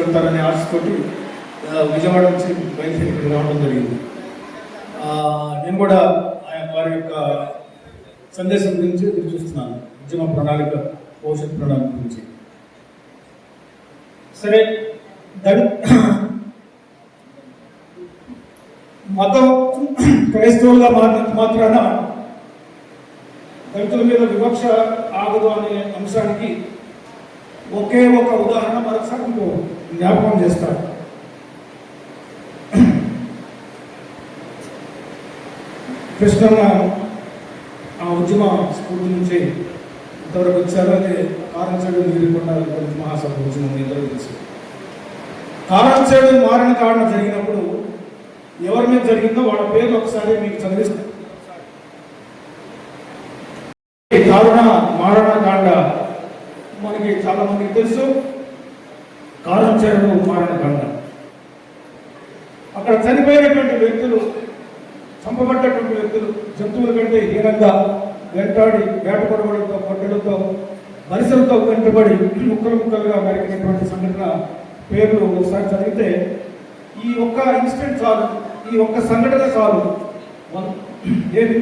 తీసుకెళ్తారనే ఆశతోటి విజయవాడ నుంచి బయలుదేరి రావడం జరిగింది. నేను కూడా వారి యొక్క సందేశం గురించి ఎదురు చూస్తున్నాను, ఉద్యమ ప్రణాళిక, భవిష్యత్ ప్రణాళిక గురించి. సరే, మతం క్రైస్తవులుగా మాత్రాన దళితుల మీద వివక్ష ఆగదు అనే అంశానికి ఒకే ఒక ఉదాహరణ మరొకసారి జ్ఞాపకం చేస్తారు. కృష్ణన్న ఆ ఉద్యమ స్ఫూర్తి నుంచి ఇంతవరకు వచ్చారు. అదే కారంచేడు నీరుకొండ మహాసభ ఉద్యమం ఇంతవరకు తెలుసు. కారంచేడు మారణ కారణం జరిగినప్పుడు ఎవరి మీద జరిగిందో వాళ్ళ పేర్లు ఒకసారి మీకు చదివిస్తాను. దారుణ మారణ కాండ మనకి చాలా మందికి తెలుసు. కారంచేడు మారణ కాండ, అక్కడ చనిపోయినటువంటి వ్యక్తులు, చంపబడ్డటువంటి వ్యక్తులు జంతువుల కంటే హీనంగా వెంటాడి వేటపడవడంతో, కొట్టడంతో, వరుసలతో వెంటబడి ముక్కలు ముక్కలుగా నరికినటువంటి సంఘటన పేర్లు ఒకసారి చదివితే ఈ ఒక్క ఇన్సిడెంట్ చాలు, ఈ ఒక్క సంఘటన చాలు. ఏది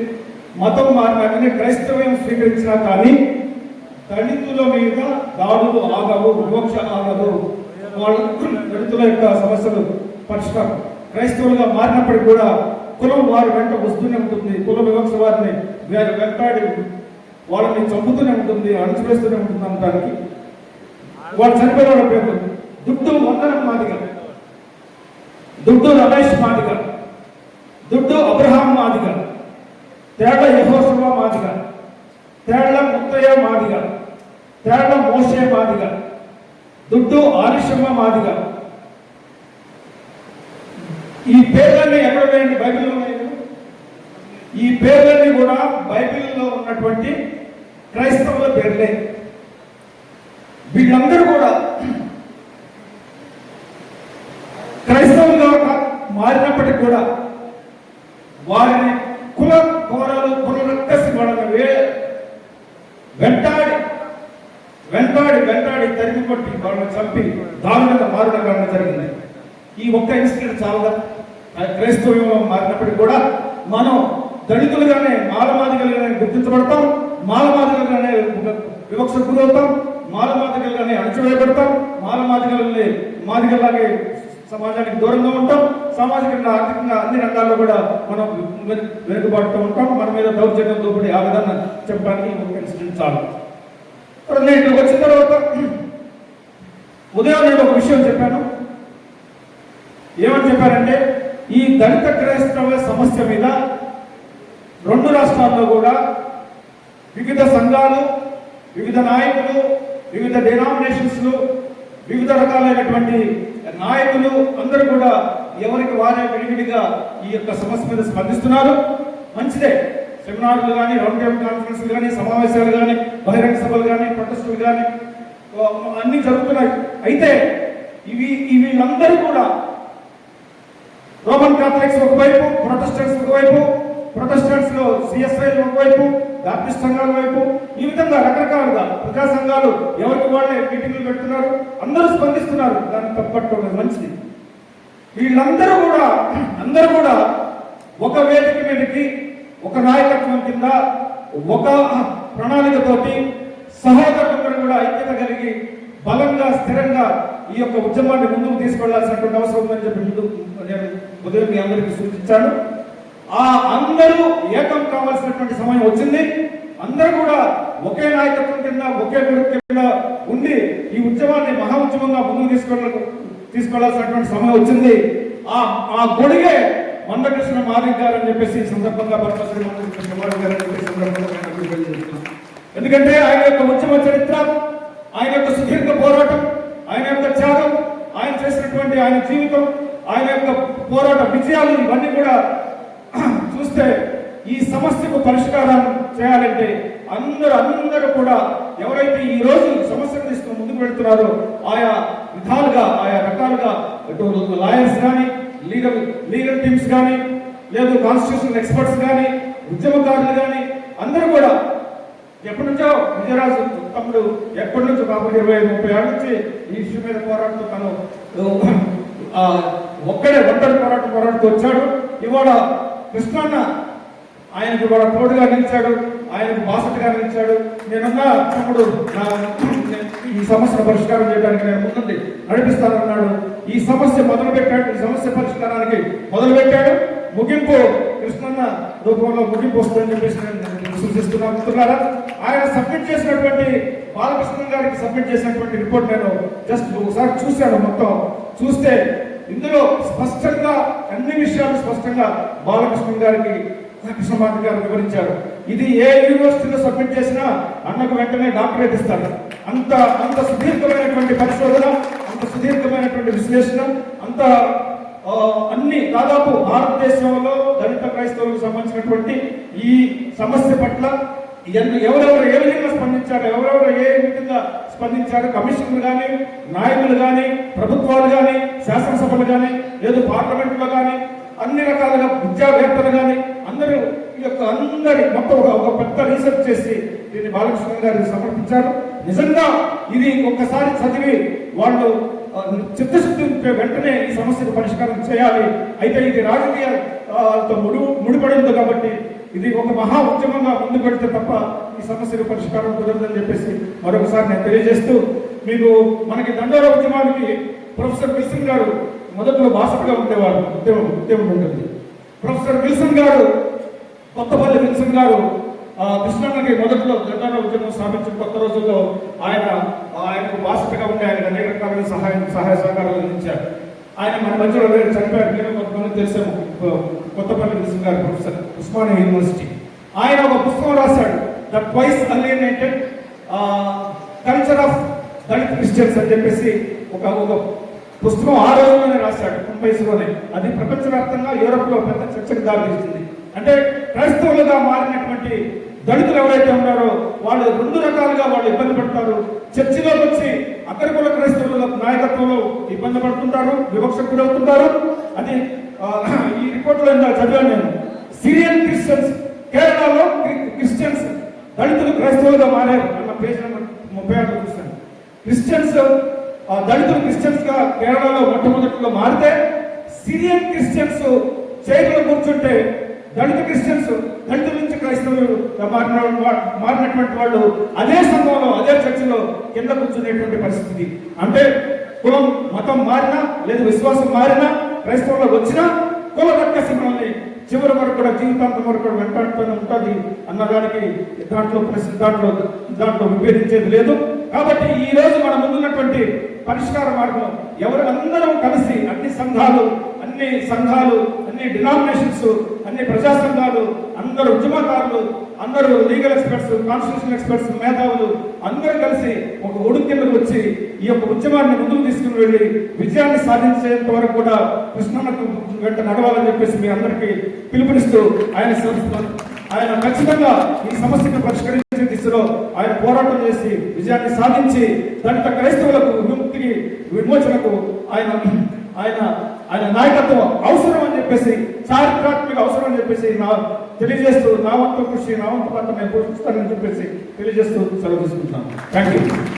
మతం మారినా, క్రైస్తవ్యం స్వీకరించినా కానీ దళితుల మీద దాడులు ఆగవు, వివక్ష ఆగదు. వాళ్ళ దళితుల యొక్క సమస్యలు పరిష్కారం. క్రైస్తవులుగా మారినప్పటికీ కూడా కులం వారి వెంట వస్తూనే ఉంటుంది. కుల వివక్ష వారిని వెంటాడి వాళ్ళని చంపుతూనే ఉంటుంది, అణచివేస్తూనే ఉంటుంది అనడానికి వాళ్ళు చనిపోయిన వాళ్ళ పేరు దుడ్డు వందనం మాదిగ, దుడ్డు రమేష్ మాదిగ, దుడ్డు అబ్రహాం మాదిగ, తేళ్ల యెహోషువ మాదిగ, తేళ్ల ముత్తయ్య మాదిగ, తేళ్ల మోషే మాదిగ, దుడ్డు ఆలిషమ్మ మాదిగ. ఈ పేర్లన్నీ ఎక్కడ ఉన్నాయండి? బైబిల్లో ఉన్నాయి. ఈ పేర్లన్నీ కూడా బైబిల్లో ఉన్నటువంటి క్రైస్తవుల పేర్లే. వీళ్ళందరూ కూడా క్రైస్తవులుగా మారినప్పటికీ కూడా వారిని కుల ఘోరాలు, కుల రక్కసి వాళ్ళని వెంటాడి వెంటాడి వెంటాడి తరిమి కొట్టి వాళ్ళని చంపి దారుణంగా మారడం కారణం జరిగింది. ఈ ఒక్క ఇన్సిడెంట్ చాలదా? క్రైస్తవ్యంలో మారినప్పటికీ కూడా మనం దళితులుగానే, మాలమాదిగలుగానే గుర్తించబడతాం, మాలమాదిగలుగానే వివక్షకు గురవుతాం, మాలమాదిగలుగానే అణచివేయబడతాం, మాదిగలాగే సమాజానికి దూరంగా ఉంటాం, సామాజికంగా, ఆర్థికంగా అన్ని రంగాల్లో కూడా మనం వెనుకబాటుతూ ఉంటాం. మన మీద దౌర్జన్యం, దోపిడీ ఆ విధంగా చెప్పడానికి ఒక ఇన్సిడెంట్ చాలు. నేను ఇక్కడికి వచ్చిన తర్వాత ఉదయం నేను ఒక విషయం చెప్పాను. ఏమని చెప్పారంటే, ఈ దళిత క్రైస్తవ సమస్య మీద 2 రాష్ట్రాల్లో కూడా వివిధ సంఘాలు, వివిధ నాయకులు, వివిధ డినామినేషన్స్లు, వివిధ రకాలైనటువంటి నాయకులు అందరూ కూడా ఎవరికి వారే విడివిడిగా ఈ యొక్క సమస్య మీద స్పందిస్తున్నారు. మంచిదే. సెమినార్లు కానీ, రౌండ్ టేబుల్ కాన్ఫరెన్స్లు కానీ, సమావేశాలు కానీ, బహిరంగ సభలు కానీ, ప్రొటెస్టులు కానీ అన్నీ జరుగుతున్నాయి. అయితే వీళ్ళందరూ కూడా రోమన్ కాథలిక్స్ ఒకవైపు, ప్రొటెస్టెంట్స్ ఒకవైపు, ప్రొటెస్టెంట్స్ లో సిఎస్ఐలు ఒకవైపు, బాప్టిస్ట్ సంఘాల వైపు, ఈ విధంగా రకరకాలుగా ప్రజా సంఘాలు ఎవరికి వాళ్ళే మీటింగ్లు పెడుతున్నారు. అందరూ స్పందిస్తున్నారు. దాన్ని తప్పట్టుకోవడం మంచిది. వీళ్ళందరూ కూడా ఒక వేదిక మీదకి, ఒక నాయకత్వం కింద, ఒక ప్రణాళికతోటి సహోదరులందరూ కూడా ఐక్యత కలిగి బలంగా, స్థిరంగా ఈ యొక్క ఉద్యమాన్ని ముందుకు తీసుకెళ్లాల్సినటువంటి అవసరం ఉందని చెప్పి నేను ఉదయం మీ అందరికీ సూచించాను. అందరూ ఏకం కావాల్సినటువంటి సమయం వచ్చింది. అందరూ కూడా ఒకే నాయకత్వం కింద, ఒకే గురువు కింద ఉండి ఈ ఉద్యమాన్ని మహా ఉద్యమంగా ముందుకు తీసుకెళ్లాల్సినటువంటి సమయం వచ్చింది. ఆ గొడిగే మందకృష్ణ మాదిగ గారు అని చెప్పేసి ఈ సందర్భంగా పరమశ్రీ మందకృష్ణ మాదిగ గారు అని చెప్పేసి సందర్భంగా, ఎందుకంటే ఆయన యొక్క ఉద్యమ చరిత్ర, ఆయన యొక్క సుదీర్ఘ పోరాటం, ఆయన యొక్క త్యాగం, ఆయన చేసినటువంటి ఆయన జీవితం, ఆయన యొక్క పోరాట విజయాలు ఇవన్నీ కూడా చూస్తే ఈ సమస్యకు పరిష్కారం చేయాలంటే అందరూ కూడా ఎవరైతే ఈ రోజు సమస్యను తీసుకుని ముందుకు వెళ్తున్నారో ఆయా విధాలుగా, ఆయా రకాలుగా లాయర్స్ కానీ, లీగల్ టీమ్స్ కానీ, లేదు కాన్స్టిట్యూషనల్ ఎక్స్పర్ట్స్ కానీ, ఉద్యమకారులు కానీ అందరూ కూడా ఎప్పటి నుంచో విజయరాజు తమ్ముడు ఎప్పటి నుంచో కాబట్టి 25-30 ఏళ్ళ నుంచి ఈ ఇష్యూ మీద పోరాడుతూ తను ఒక్కడే ఒంటరి పోరాడుతూ వచ్చాడు. ఇవాళ కృష్ణన్న ఆయనకు ఇవాళ తోడుగా నిలిచాడు, ఆయనకు బాసటగా నిలిచాడు. నేనున్నా తమ్ముడు ఈ సమస్యను పరిష్కారం చేయడానికి నేను ముందుండి నడిపిస్తానన్నాడు. ఈ సమస్య మొదలుపెట్టాడు, ఈ సమస్య పరిష్కారానికి మొదలుపెట్టాడు. ముగింపు కృష్ణన్న రూపంలో ముగింపు వస్తుందని చెప్పేసి నేను సూచిస్తున్నారా. ఆయన సబ్మిట్ చేసినటువంటి బాలకృష్ణ గారికి సబ్మిట్ చేసినటువంటి రిపోర్ట్ నేను జస్ట్ ఒకసారి చూశాను. మొత్తం చూస్తే ఇందులో స్పష్టంగా అన్ని విషయాలు స్పష్టంగా బాలకృష్ణ గారికి కృష్ణమాధి గారు వివరించారు. ఇది ఏ యూనివర్సిటీలో సబ్మిట్ చేసినా అన్నకు వెంటనే డాక్టరేట్ ఇస్తారు. అంత సుదీర్ఘమైనటువంటి పరిశోధన, అంత సుదీర్ఘమైనటువంటి విశ్లేషణ, అంత అన్ని దాదాపు భారతదేశంలో దళిత క్రైస్తవులకు సంబంధించినటువంటి ఈ సమస్య పట్ల ఎవరెవరు ఏ విధంగా స్పందించారు, ఎవరెవరు ఏ విధంగా స్పందించారు, కమిషన్లు కానీ, నాయకులు కానీ, ప్రభుత్వాలు కానీ, శాసనసభలు కానీ, లేదు పార్లమెంట్లో కానీ, అన్ని రకాలుగా విద్యావేత్తలు కానీ అందరూ ఈ యొక్క అందరి మొత్తం ఒక పెద్ద రీసెర్చ్ చేసి దీన్ని బాలకృష్ణ గారికి సమర్పించారు. నిజంగా ఇది ఒక్కసారి చదివి వాళ్ళు చిత్తశుద్ధి వెంటనే ఈ సమస్యకు పరిష్కారం చేయాలి. అయితే ఇది రాజకీయాలతో ముడిపడింది కాబట్టి ఇది ఒక మహా ఉద్యమంగా ముందు పెడితే తప్ప ఈ సమస్యకు పరిష్కారం కుదరదని చెప్పేసి మరొకసారి నేను తెలియజేస్తూ, మీకు మనకి దండోర ఉద్యమానికి ప్రొఫెసర్ విల్సన్ గారు మొదట్లో బాసటగా ఉండేవారు. ఉద్యమం ఉంటుంది. ప్రొఫెసర్ విల్సన్ గారు, కొత్తపల్లి విల్సన్ గారు కృష్ణన్నకి మొదట్లో దండోర ఉద్యమం స్థాపించిన కొత్త రోజుల్లో ఆయనకు బాసటగా ఉండి ఆయన అనేక రకాల సహాయ సహకారాలు అందించారు. ఆయన మన మధ్యలో చనిపోయారు. నేను కొంతమంది తెలిసాము. కొత్తపల్లి విల్సన్ గారు ప్రొఫెసర్, ఉస్మానియా యూనివర్సిటీ. ఆయన ఒక పుస్తకం రాశాడు, the twice alienated culture of Dalit Christians అని చెప్పేసి ఒక పుస్తకం ఆ రోజుల్లోనే రాశాడు, 30 వయసులోనే. అది ప్రపంచవ్యాప్తంగా యూరోప్లో పెద్ద చర్చకు దారితీస్తుంది. అంటే క్రైస్తవులుగా మారినటువంటి దళితులు ఎవరైతే ఉన్నారో వాళ్ళు 2 రకాలుగా వాళ్ళు ఇబ్బంది పడతారు. చర్చిలోకి వచ్చి అగ్రకుల క్రైస్తవుల నాయకత్వంలో ఇబ్బంది పడుతుంటారు, వివక్షకు గురవుతుంటారు. అది ఈ రిపోర్ట్లో చదివాను నేను. సిరియన్ క్రిస్టియన్స్, కేరళలో క్రిస్టియన్స్ దళితులు క్రైస్తవులుగా మారారు అన్న పేజ్ నెంబర్ 36 చూస్తాను. క్రిస్టియన్స్ దళితులు క్రిస్టియన్స్ గా కేరళలో మొట్టమొదటిలో మారితే, సిరియన్ క్రిస్టియన్స్ చైర్లో కూర్చుంటే దళిత క్రిస్టియన్స్ దళితుల నుంచి క్రైస్తవులు మారినటువంటి వాళ్ళు అదే సంఘంలో అదే చర్చిలో కింద కూర్చునేటువంటి పరిస్థితి. అంటే కులం మతం మారినా లేదు విశ్వాసం మారినా క్రైస్తవుల్లో వచ్చినా కుల రక్కసి మనల్ని చివరి వరకు కూడా జీవితాంతం వరకు కూడా వెంటాడుతూనే ఉంటుంది అన్నదానికి దాంట్లో విభేదించేది లేదు. కాబట్టి ఈ రోజు మన ముందున్నటువంటి పరిష్కార మార్గం ఎవరు అందరం కలిసి అన్ని సంఘాలు, అన్ని డినామినేషన్స్, అన్ని ప్రజా సంఘాలు, అందరూ ఉద్యమకారులు, అందరూ లీగల్ ఎక్స్పర్ట్స్, కాన్స్టిట్యూషన్ ఎక్స్పర్ట్స్, మేధావులు అందరూ కలిసి ఒక ఒడుగు కిందకు వచ్చి ఈ యొక్క ఉద్యమాన్ని ముందుకు తీసుకుని వెళ్ళి విజయాన్ని సాధించేంత వరకు కూడా కృష్ణన్నకు వెంట నడవాలని చెప్పేసి మీ అందరికీ పిలుపునిస్తూ ఆయన ఖచ్చితంగా ఈ సమస్యను పరిష్కరించే దిశలో ఆయన పోరాటం చేసి విజయాన్ని సాధించి దళిత క్రైస్తవులకు విముక్తికి విమోచనకు ఆయన నాయకత్వం అవసరం అని చెప్పేసి, చారిత్రాత్మక అవసరం అని చెప్పేసి తెలియజేస్తూ నా వంతు కృషి, నా వంతు పాత్ర నేను పోషిస్తానని చెప్పేసి తెలియజేస్తూ సెలవు తీసుకుంటున్నాను. Thank you.